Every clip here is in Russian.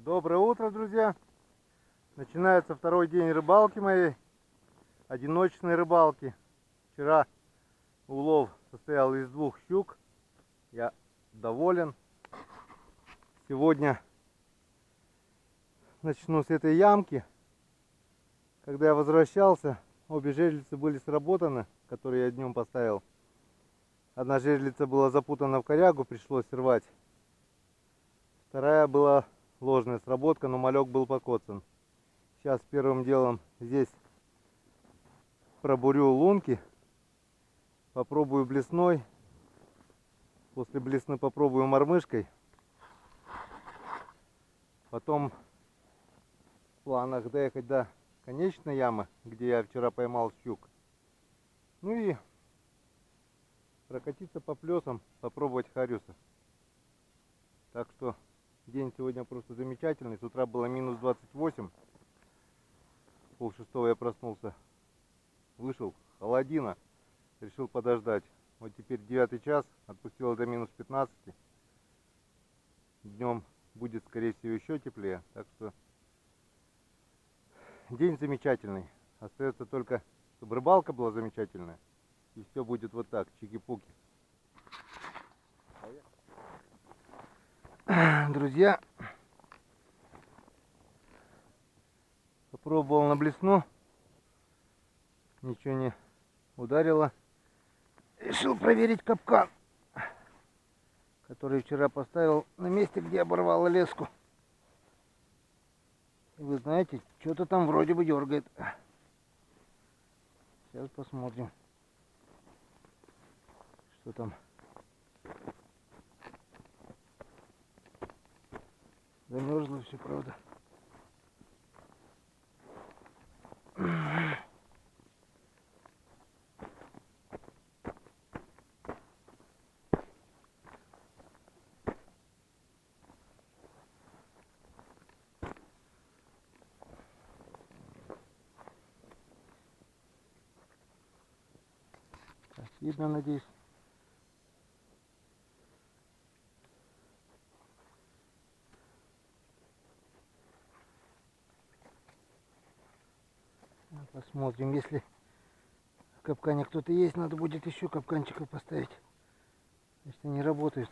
Доброе утро, друзья! Начинается второй день рыбалки моей, одиночной рыбалки. Вчера улов состоял из 2 щук, я доволен. Сегодня начну с этой ямки. Когда я возвращался, обе жерлицы были сработаны, которые я днем поставил. Одна жерлица была запутана в корягу, пришлось рвать. Вторая была ложная сработка, но малек был покоцан. Сейчас первым делом здесь пробурю лунки, попробую блесной, после блесны попробую мормышкой. Потом в планах доехать до конечной ямы, где я вчера поймал щук. Ну и прокатиться по плесам, попробовать хариуса. Так что день сегодня просто замечательный. С утра было минус 28. Пол-6 я проснулся. Вышел, холодина. Решил подождать. Вот теперь 9 час. Отпустило до минус 15. Днем будет, скорее всего, еще теплее. Так что день замечательный. Остается только, чтобы рыбалка была замечательная. И все будет вот так, чики-пуки. Друзья, попробовал на блесну. Ничего не ударило. Решил проверить капкан, который вчера поставил на месте, где оборвало леску. И вы знаете, что-то там вроде бы дергает. Сейчас посмотрим, что там. Замерзло все, правда. Так, видно, надеюсь. Посмотрим, если в капкане кто-то есть, надо будет еще капканчиков поставить. Значит, они работают.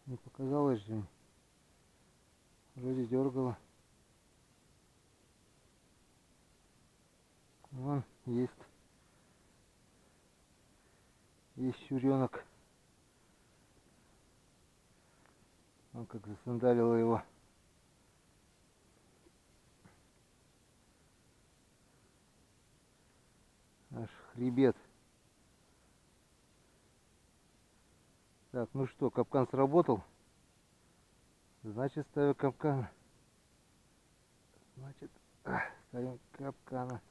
Не показалось же. Вроде дергало. Вон есть. Есть щуренок. Он как засандалило его. Аж хребет. Так, ну что, капкан сработал. Значит, ставим капкан. Значит, ставим капкана.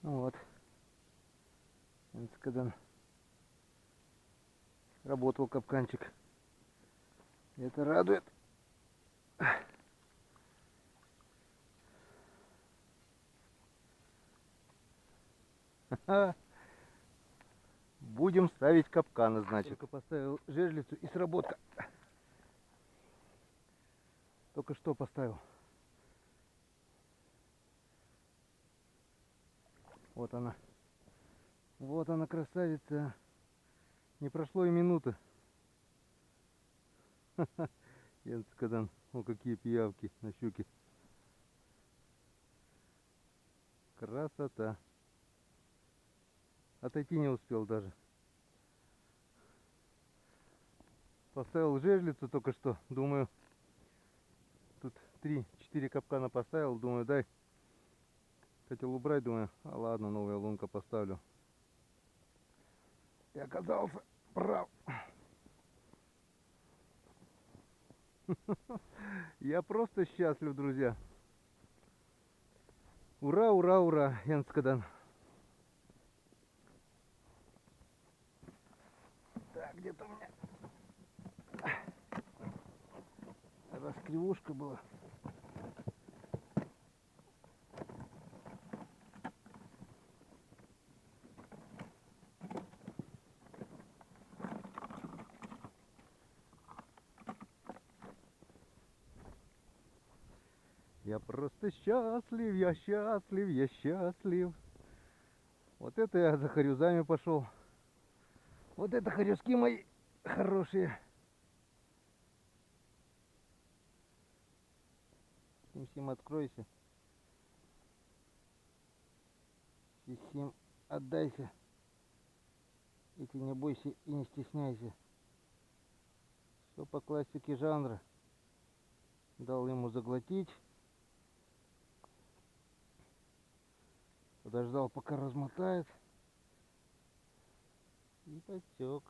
Ну вот. Когда работал капканчик. Это радует. Будем ставить капканы, значит. Только поставил жерлицу и сработка. Только что поставил. Вот она. Вот она, красавица. Не прошло и минуты. Янцкадан. О, какие пиявки на щуке. Красота. Отойти не успел даже. Поставил жерлицу только что. Думаю, тут 3-4 капкана поставил. Думаю, дай. Хотел убрать, думаю, а ладно, новая лунка поставлю. И оказался прав. Я просто счастлив, друзья. Ура, ура, ура, Янцкадан. Так, где-то у меня раскривушка была. Я просто счастлив, я счастлив, я счастлив. Вот это я за хорюзами пошел. Вот это хорюзки мои хорошие. Сим-сим, откройся. Сим, отдайся. И ты не бойся и не стесняйся. Все по классике жанра. Дал ему заглотить. Подождал, пока размотает. И подтек.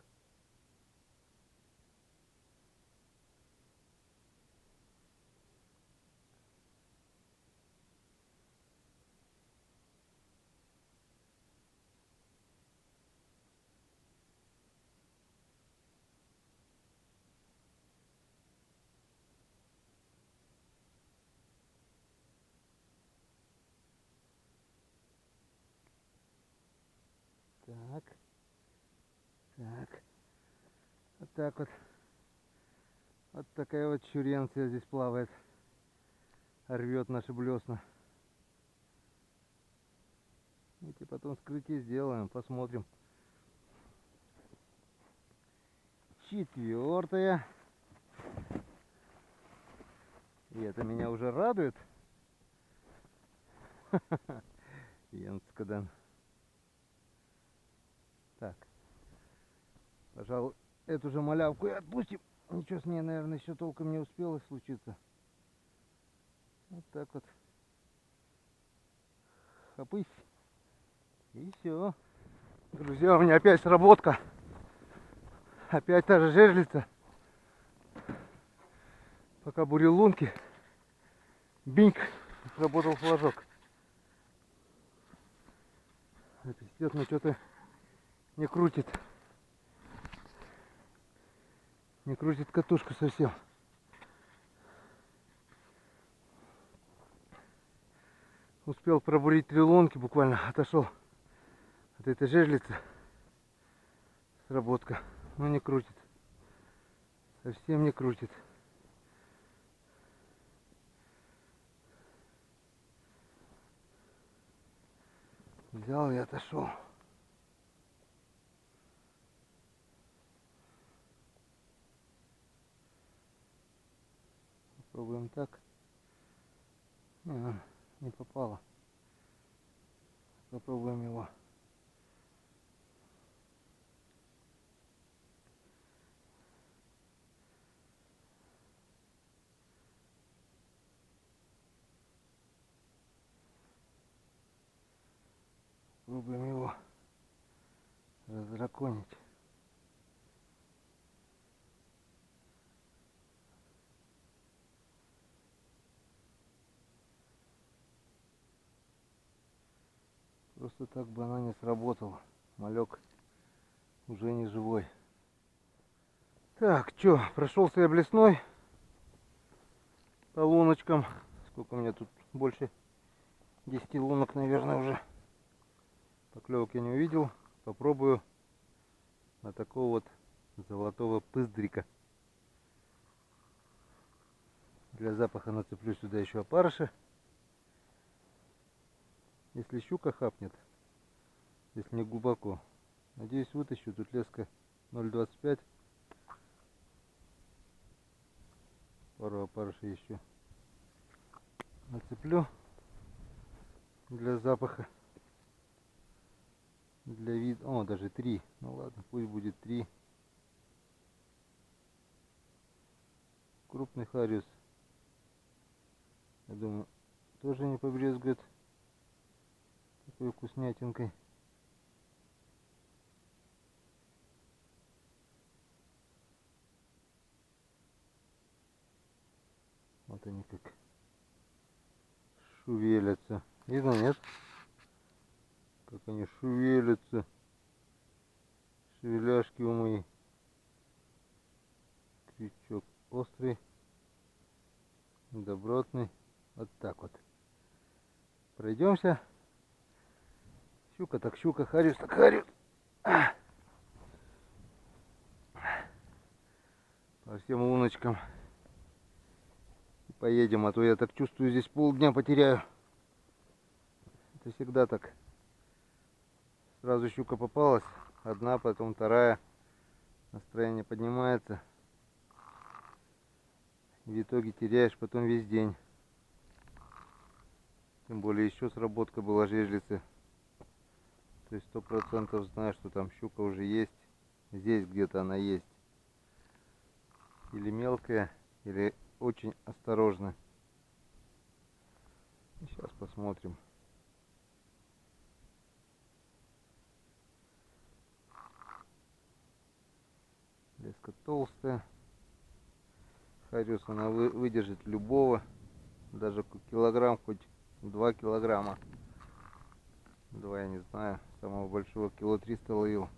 Так. Так. Вот так вот. Вот такая вот чуренция здесь плавает. Рвет наши блесна. Эти потом скрытие сделаем, посмотрим. Четвертая. И это меня уже радует. Янскадан. Так. Пожалуй, эту же малявку и отпустим. Ничего с ней, наверное, еще толком не успело случиться. Вот так вот. Хопысь. И все. Друзья, у меня опять сработка. Опять та же жерлица. Пока бурил лунки. Биньк. Сработал флажок. Это, естественно, что-то не крутит. Не крутит катушку совсем. Успел пробурить 3 лунки, буквально отошел от этой жерлицы. Сработка. Но не крутит. Совсем не крутит. Взял и отошел. Попробуем так. Не попало. Попробуем его. Попробуем его раздраконить. Просто так бы она не сработала. Малек уже не живой. Так, что, прошелся я блесной по луночкам. Сколько у меня тут? Больше 10 лунок, наверное, уже. Поклевок я не увидел. Попробую на такого вот золотого пыздрика. Для запаха нацеплю сюда еще опарыша. Если щука хапнет, если не глубоко, надеюсь, вытащу. Тут леска 0,25. Пару опарышей еще нацеплю для запаха, для вида. О, даже 3. Ну ладно, пусть будет 3. Крупный хариус, я думаю, тоже не побрезгует такой вкуснятинкой. Вот они как шевелятся. Видно, нет? Как они шевелятся. Шевеляшки у мои. Крючок острый, добротный. Вот так вот. Пройдемся. Щука так щука, хариус так хариус. По всем луночкам. И поедем, а то я так чувствую, здесь полдня потеряю. Это всегда так. Сразу щука попалась, одна, потом вторая. Настроение поднимается. В итоге теряешь потом весь день. Тем более еще сработка была жерлицы. То есть 100% знаю, что там щука уже есть. Здесь где-то она есть. Или мелкая, или очень осторожно. Сейчас посмотрим. Леска толстая. Хариус она выдержит любого. Даже килограмм, хоть 2 килограмма. 2 я не знаю. Самого большого кило 300 ловил.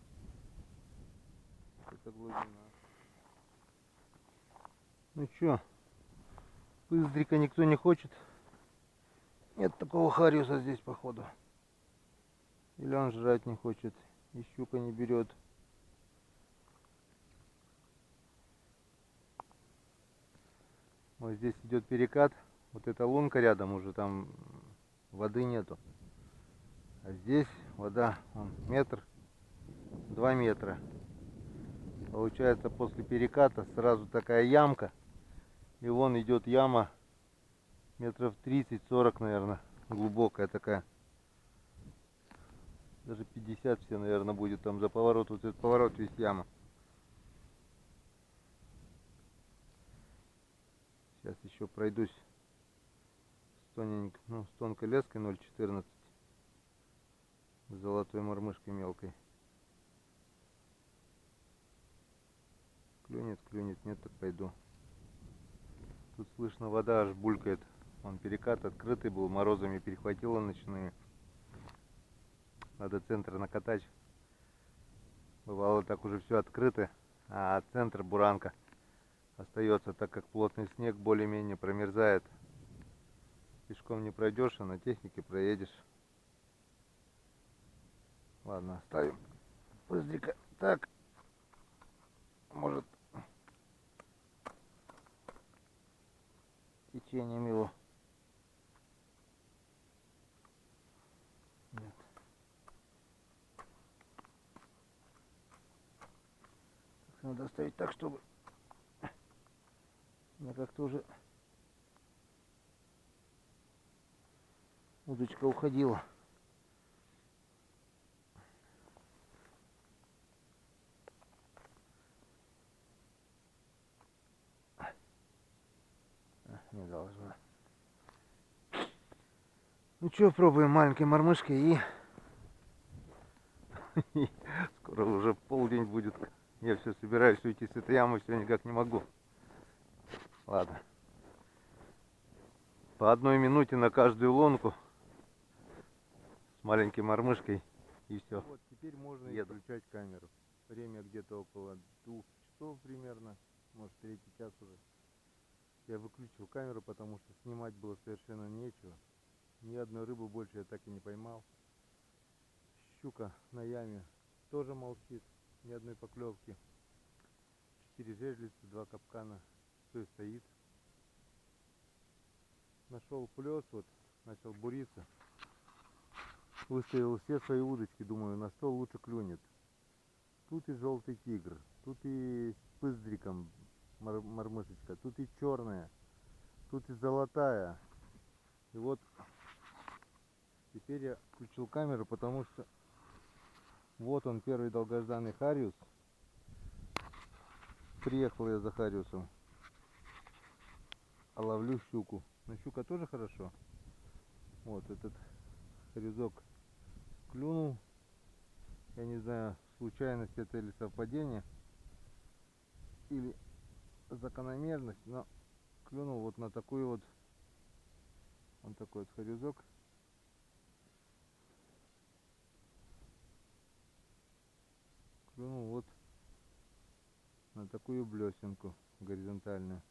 Это глубина. Ну чё, пыздрика никто не хочет. Нет такого хариуса здесь, походу. Или он жрать не хочет, и щука не берет. Вот здесь идет перекат. Вот эта лунка рядом, уже там воды нету. А здесь вода, вон, метр, 2 метра. Получается, после переката сразу такая ямка. И вон идет яма метров 30-40, наверное, глубокая такая. Даже 50 все, наверное, будет там за поворот. Вот этот поворот весь яма. Сейчас еще пройдусь с тонкой леской 0,14. С золотой мормышкой мелкой. Клюнет, клюнет, нет, так пойду. Тут слышно, вода аж булькает. Он перекат открытый был, морозами перехватило ночные. Надо центр накатать. Бывало так уже все открыто, а центр буранка остается, так как плотный снег более-менее промерзает. Пешком не пройдешь, а на технике проедешь. Ладно, оставим пыздрика. Так, может, течением его. Нет. Надо оставить так, чтобы я как-то уже удочка уходила. Не должна. Ну что, пробуем маленькой мормышкой и скоро уже полдень будет. Я все собираюсь уйти с этой ямы, все никак не могу. Ладно. По 1 минуте на каждую лунку с маленькой мормышкой и все. Вот теперь можно включать камеру. Время где-то около 2 часов примерно, может 3-й час уже. Я выключил камеру, потому что снимать было совершенно нечего. Ни одной рыбы больше я так и не поймал. Щука на яме тоже молчит, ни одной поклевки. 4 жерлицы, 2 капкана, все стоит. Нашел плес, вот начал буриться. Выставил все свои удочки, думаю, на что лучше клюнет. Тут и желтый тигр, тут и с пыздриком мормышечка, тут и черная, тут и золотая. И вот теперь я включил камеру, потому что вот он, первый долгожданный хариус. Приехал я за хариусом, а ловлю щуку. Но щука тоже хорошо. Вот этот хариусок клюнул. Я не знаю, случайность это или совпадение, или закономерность, но клюнул вот на такую вот, такой вот хариусок. Клюнул вот на такую блесенку горизонтальную.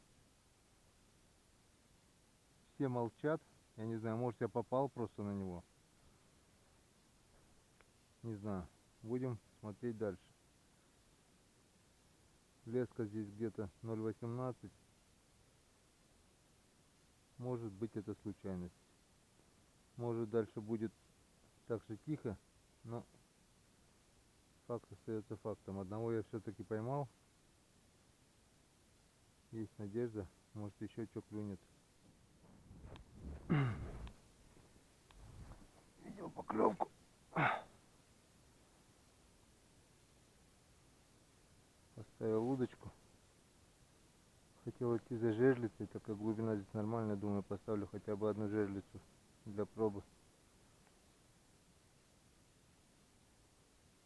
Все молчат. Я не знаю, может я попал просто на него. Не знаю. Будем смотреть дальше. Леска здесь где-то 0,18. Может быть, это случайность. Может, дальше будет так же тихо, но факт остается фактом. Одного я все-таки поймал. Есть надежда, может еще что клюнет. Видел поклевку. Поставил удочку. Хотел идти за жерлицей, так как глубина здесь нормальная. Думаю, поставлю хотя бы одну жерлицу для пробы.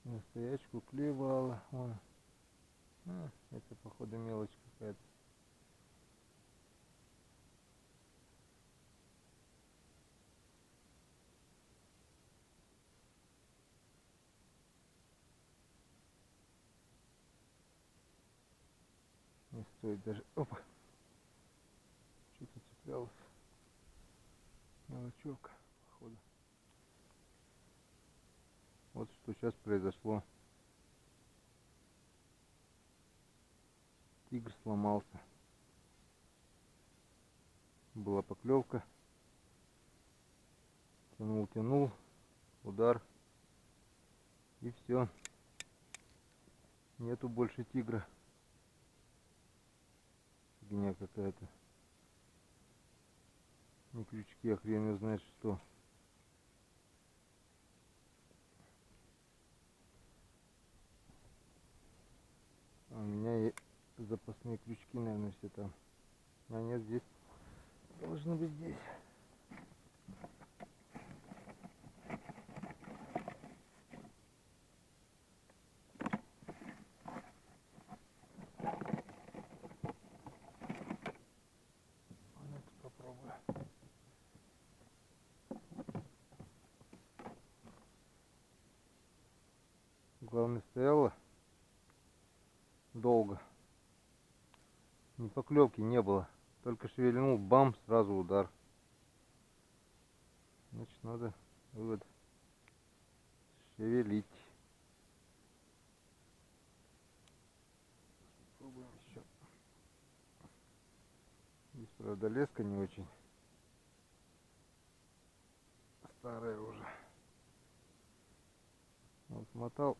На стоячку клевала. Вон. Это походу мелочь какая-то. Не стоит даже. Опа. Что-то цеплялось. Мелочевка, походу. Вот что сейчас произошло. Тигр сломался. Была поклевка. Тянул, удар. И все. Нету больше тигра. Фигня какая-то. Не крючки, а хрен его знает что. А у меня и запасные крючки, наверное, все там. А нет, здесь. Должны быть здесь. Попробую. Главное, стояла долго. Ни поклевки не было. Только шевельнул, бам, сразу удар. Значит, надо вывод шевелить. Попробуем еще. Здесь, правда, леска не очень. Старая уже. Вот смотал.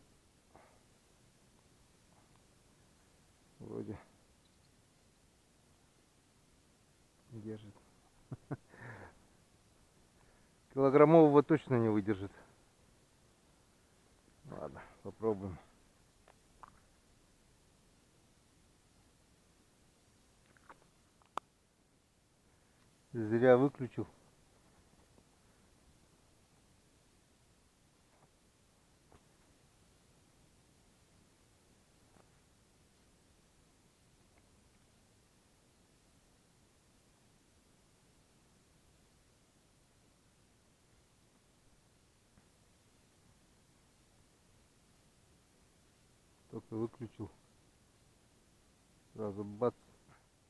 Вроде держит. Килограммового точно не выдержит. Ладно, попробуем. Зря выключил. Только выключил. Сразу бац.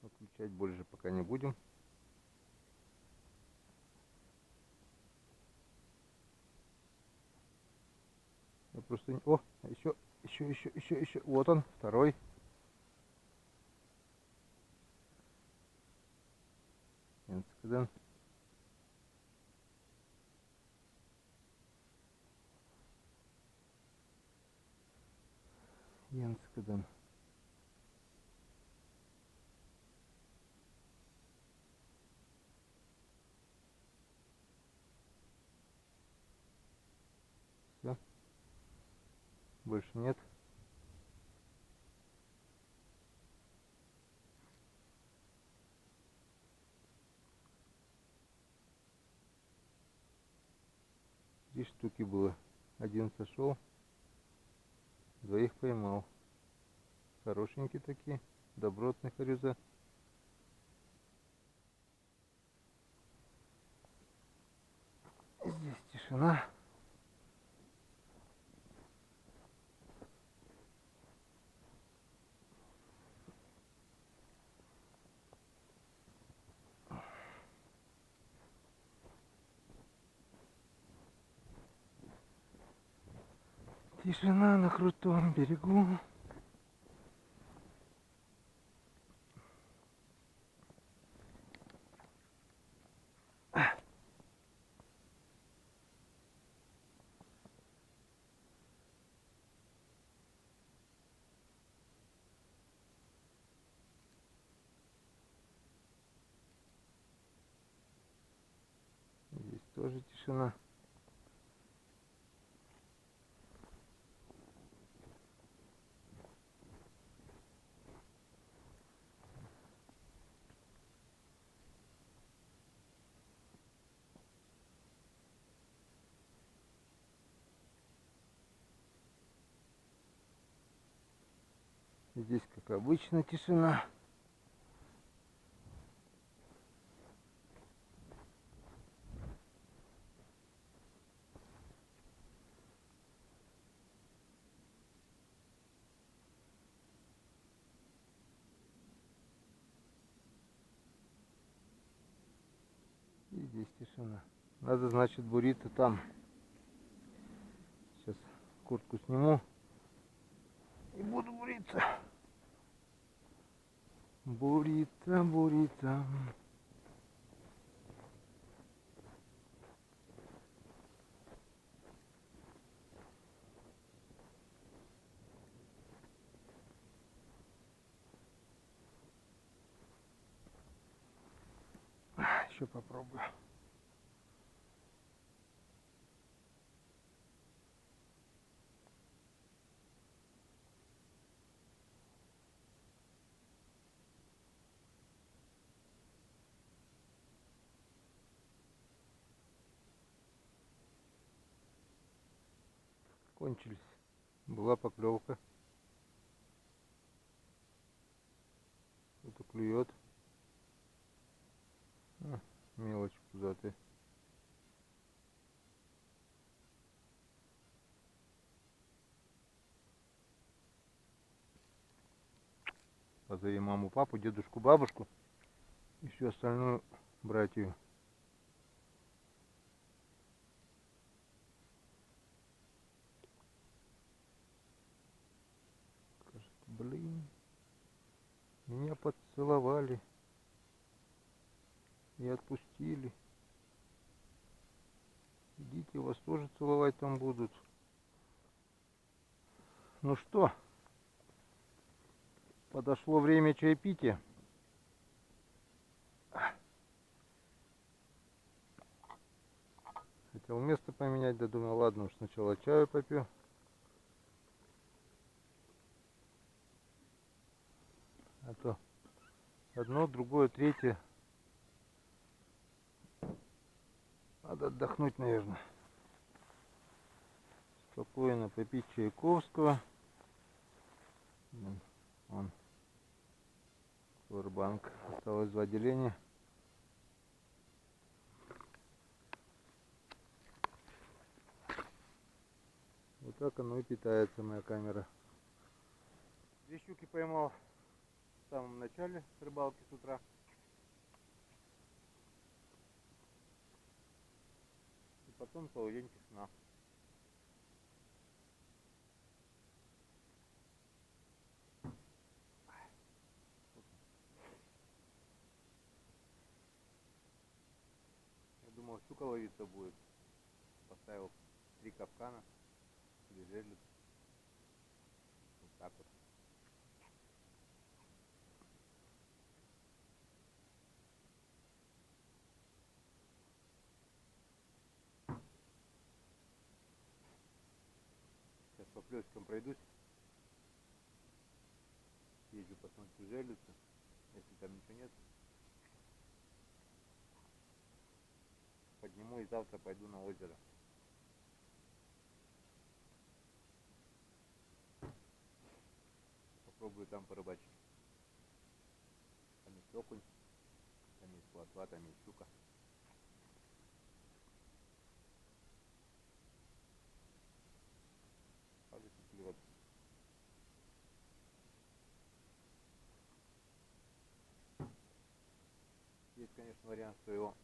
Выключать больше пока не будем. Я просто... О, еще. Вот он, второй. Enskeden. Enskeden. Все. Больше нет. Три штуки было. Один сошел. Двоих поймал. Хорошенькие такие. Добротные харюза. Здесь тишина. Тишина на крутом берегу. Тоже тишина. Здесь, как обычно, тишина. И здесь тишина. Надо, значит, буриться там. Сейчас куртку сниму и буду буриться. Буриться, буриться. Еще попробую. Кончились. Была поклевка. Это клюет. Мелочь пузатая. Позови маму, папу, дедушку, бабушку и всю остальную братью. Скажет, блин, меня поцеловали и отпустили. Идите, вас тоже целовать там будут. Ну что, подошло время чаепития. Хотел место поменять, да думал, ладно уж сначала чаю попью. А то одно, другое, третье. Надо отдохнуть, наверное. Спокойно попить Чайковского. Вон. Powerbank. Осталось 2 деления. Вот так оно и питается, моя камера. 2 щуки поймал в самом начале рыбалки с утра. И потом целый день тишина. Я думал, щука ловиться будет. Поставил 3 капкана. 2 жерлицы. Вот так вот. Сейчас по плескам пройдусь. Езжу посмотрю жерлицу. Если там ничего нет, подниму и завтра пойду на озеро. Попробую там порыбачить. Там есть окунь, там есть плотва, там есть щука. Кажется, клюет. Есть, конечно, вариант, что его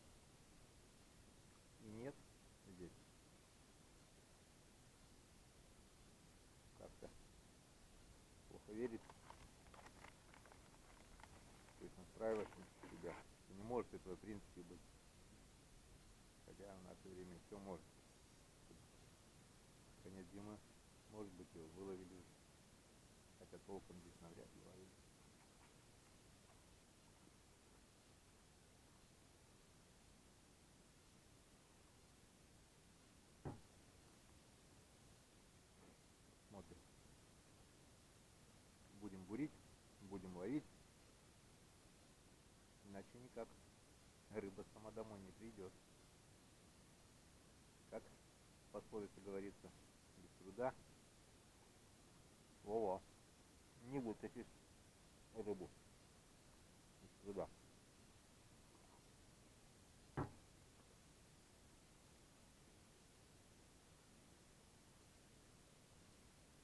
и нет здесь. Как-то плохо верит. То есть настраиваешь себя. И не может этого в принципе быть. Хотя в наше время все может. Конец зимы, может быть, его выловили уже. Хотя толком здесь навряд ли ловили. никак рыба сама домой не придет. Как в пословице говорится, без труда. Во-во. Не вытащишь рыбу без труда.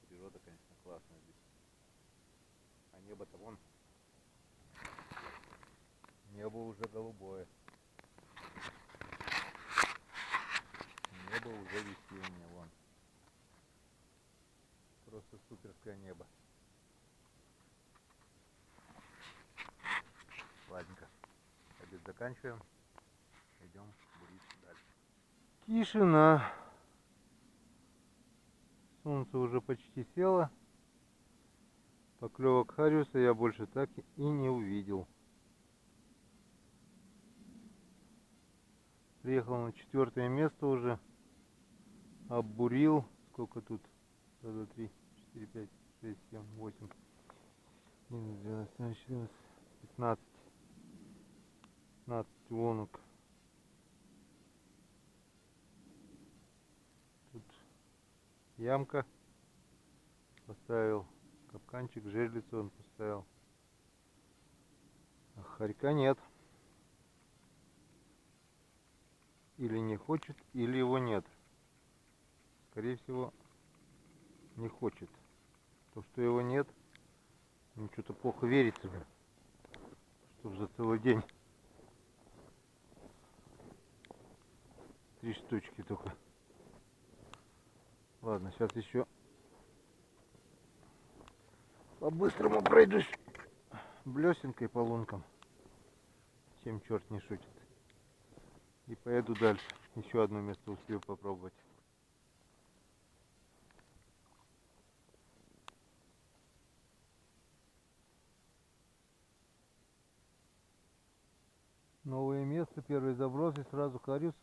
Природа, конечно, классная здесь. А небо-то вон. Небо уже голубое. Небо уже весеннее, вон. Просто суперское небо. Ладненько. Обед заканчиваем. Идем бурить дальше. Тишина. Солнце уже почти село. Поклевок хариуса я больше так и не увидел. Приехал на 4-е место уже. Оббурил. Сколько тут? 1, 2, 3, 4, 5, 6, 7, 8, 11, 12, 14, 15. 15 лунок. Тут ямка. Поставил капканчик, жерлицу он поставил. А хорька нет. Или не хочет, или его нет. Скорее всего, не хочет. То, что его нет, мне что-то плохо верится. Что за целый день 3 штучки только. Ладно, сейчас еще по-быстрому пройдусь блесенкой по лункам, чем черт не шутит. И поеду дальше. Еще одно место успею попробовать. Новое место, первый заброс и сразу хариус.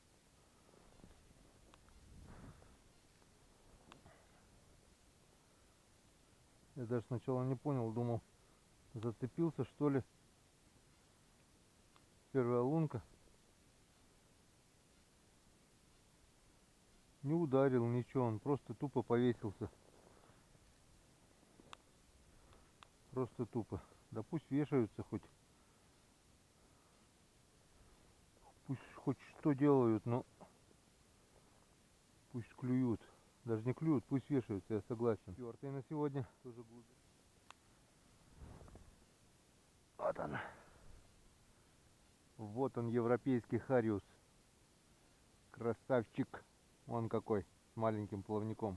Я даже сначала не понял, думал, зацепился что ли. Первая лунка. Не ударил, ничего, он просто тупо повесился. Просто тупо. Да пусть вешаются хоть. Пусть хоть что делают, но пусть клюют. Даже не клюют, пусть вешаются, я согласен. 4-й на сегодня. Тоже глубин. Вот он. Вот он, европейский хариус. Красавчик. Он какой, с маленьким плавником.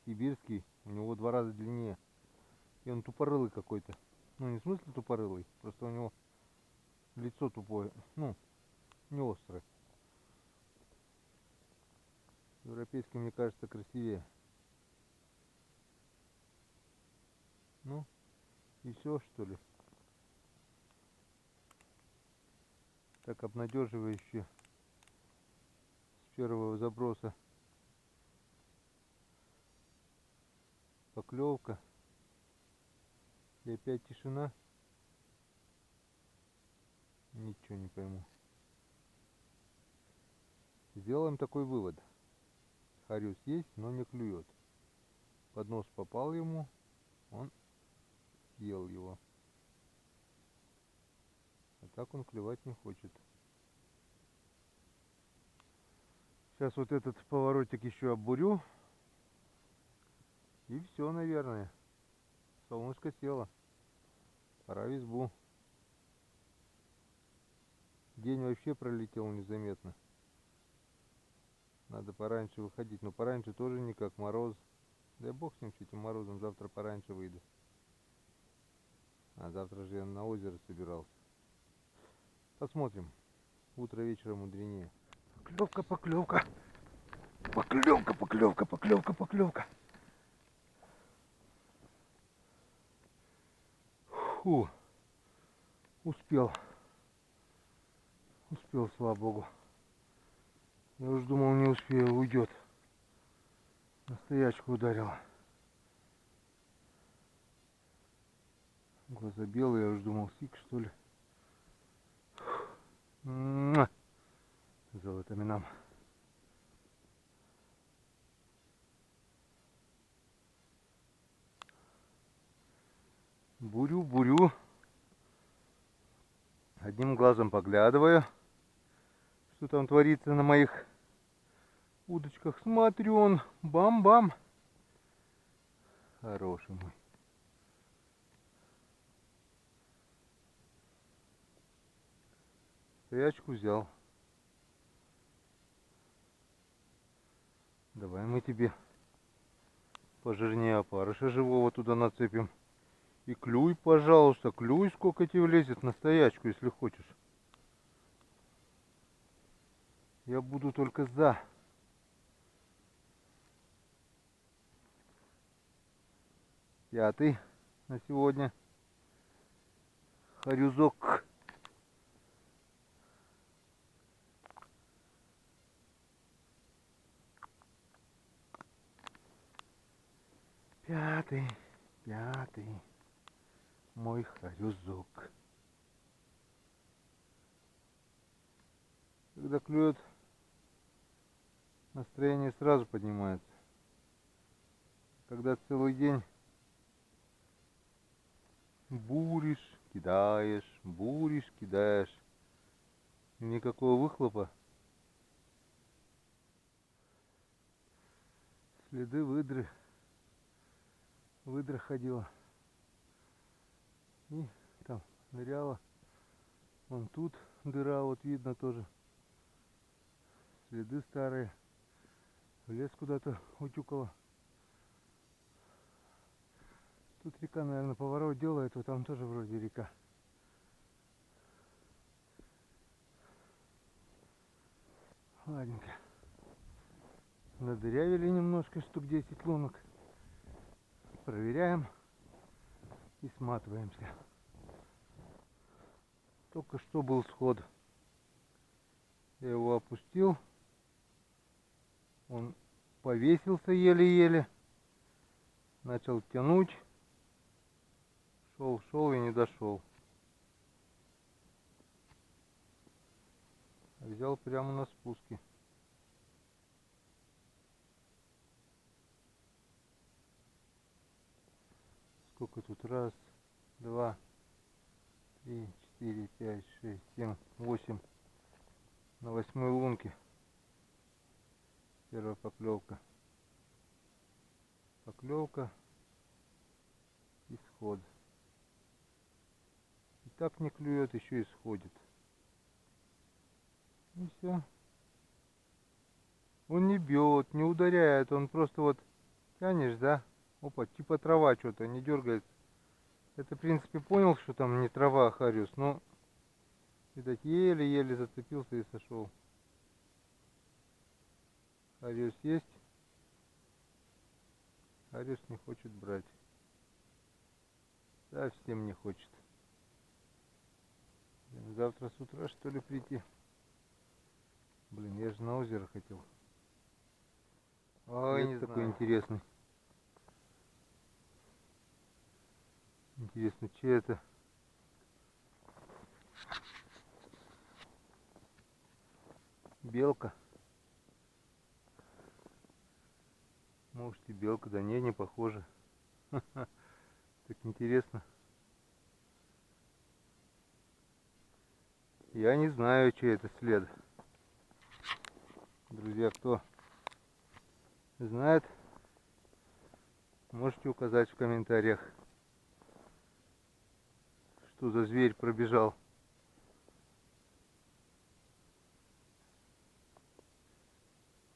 Сибирский, у него 2 раза длиннее. И он тупорылый какой-то. Ну, не в смысле тупорылый, просто у него лицо тупое. Ну, не острое. Европейский, мне кажется, красивее. Ну, и все, что ли. Так обнадеживающе с первого заброса. Поклевка. И опять тишина. Ничего не пойму. Сделаем такой вывод. Хариус есть, но не клюет. Под нос попал ему, он съел его. А так он клевать не хочет. Сейчас вот этот поворотик еще оббурю. И все, наверное. Солнышко село. Пора в избу. День вообще пролетел незаметно. Надо пораньше выходить. Но пораньше тоже никак. Мороз. Да бог с ним, с этим морозом. Завтра пораньше выйду. А завтра же я на озеро собирался. Посмотрим. Утро вечером мудренее. Поклевка, поклевка. Поклевка, поклевка, поклевка, поклевка. Фу. Успел. Успел, слава богу. Я уж думал, не успею, уйдет. На стоячку ударила. Глаза белые, я уж думал, сик, что ли. Муа! Золотыми нам. Бурю. Одним глазом поглядываю, что там творится на моих удочках. Смотрю, он бам-бам. Хороший мой. Стоячку взял. Давай мы тебе пожирнее опарыша живого туда нацепим. И клюй, пожалуйста, клюй, сколько тебе влезет на стоячку, если хочешь. Я буду только за. Пятый на сегодня. Хорюзок. Пятый. Мой хорюзок. Когда клюет, настроение сразу поднимается. Когда целый день буришь, кидаешь, и никакого выхлопа. Следы выдры. Выдра ходила. И там ныряла. Вон тут дыра, вот видно тоже. Следы старые. В лес куда-то утюкала. Тут река, наверное, поворот делает, вот там тоже вроде река. Ладненько. Надырявили немножко, штук 10 лунок. Проверяем и сматываемся. Только что был сход. Я его опустил. Он повесился еле-еле. Начал тянуть. Шел и не дошел. Взял прямо на спуске. Сколько тут? Раз, два, три, 4, 5, 6, 7, 8. На 8-й лунке. Первая поклевка. Поклевка. И сход. И так не клюет, еще и сходит. И все. Он не бьет, не ударяет, он просто вот тянешь, да? Опа, типа трава что-то, не дергается. Это, в принципе, понял, что там не трава, а хариус, но, видать, еле-еле зацепился и сошел. Хариус есть. Хариус не хочет брать. Совсем не хочет. Завтра с утра, что ли, прийти? Блин, я же на озеро хотел. Ой, не такой интересный. Интересно, чей это? Белка. Может и белка, да не похоже. Так интересно. Я не знаю, чей это след. Друзья, кто знает, можете указать в комментариях, что за зверь пробежал.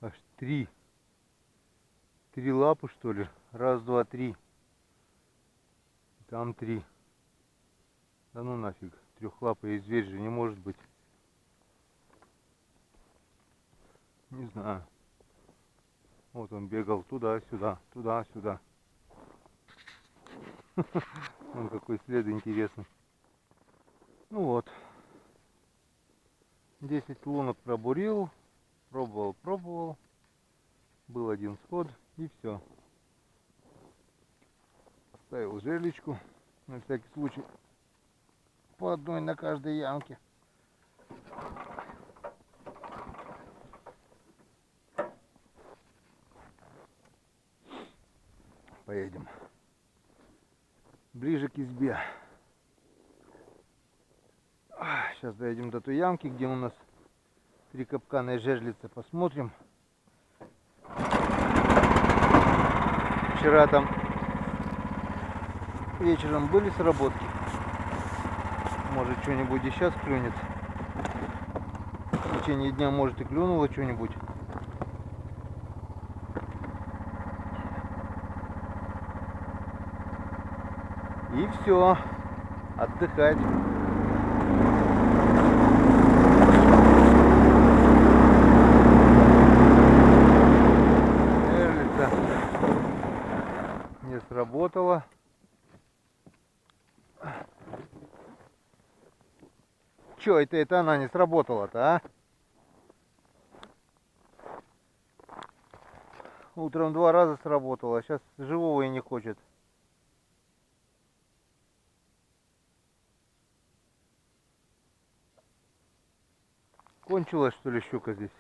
Аж три лапы, что ли? Раз, два, три. Там 3. Да ну нафиг. Трехлапый зверь же не может быть. Не знаю. Вот он бегал туда-сюда, туда-сюда. Он какой след интересный. Ну вот. 10 лунок пробурил. Пробовал. Был один сход и все. Ставил жерличку. На всякий случай. По одной на каждой ямке. поедем ближе к избе. Сейчас доедем до той ямки, где у нас 3 капкана и жерлица. Посмотрим. Вчера там вечером были сработки. Может, что-нибудь и сейчас клюнет. В течение дня, может, и клюнуло что-нибудь. И все. Отдыхать. Жерлица не сработала. Чё это она не сработала-то, а? Утром 2 раза сработала, а сейчас живого и не хочет. Кончилась, что ли, щука здесь?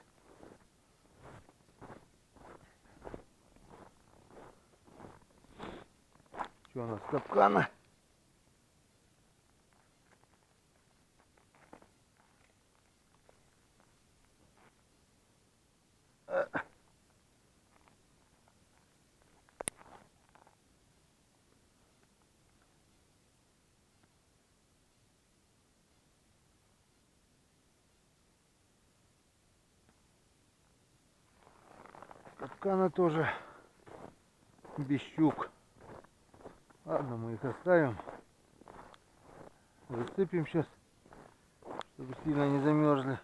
Что у нас, капкана? Капкана тоже без щук. Ладно, мы их оставим. Засыпем сейчас, чтобы сильно не замерзли.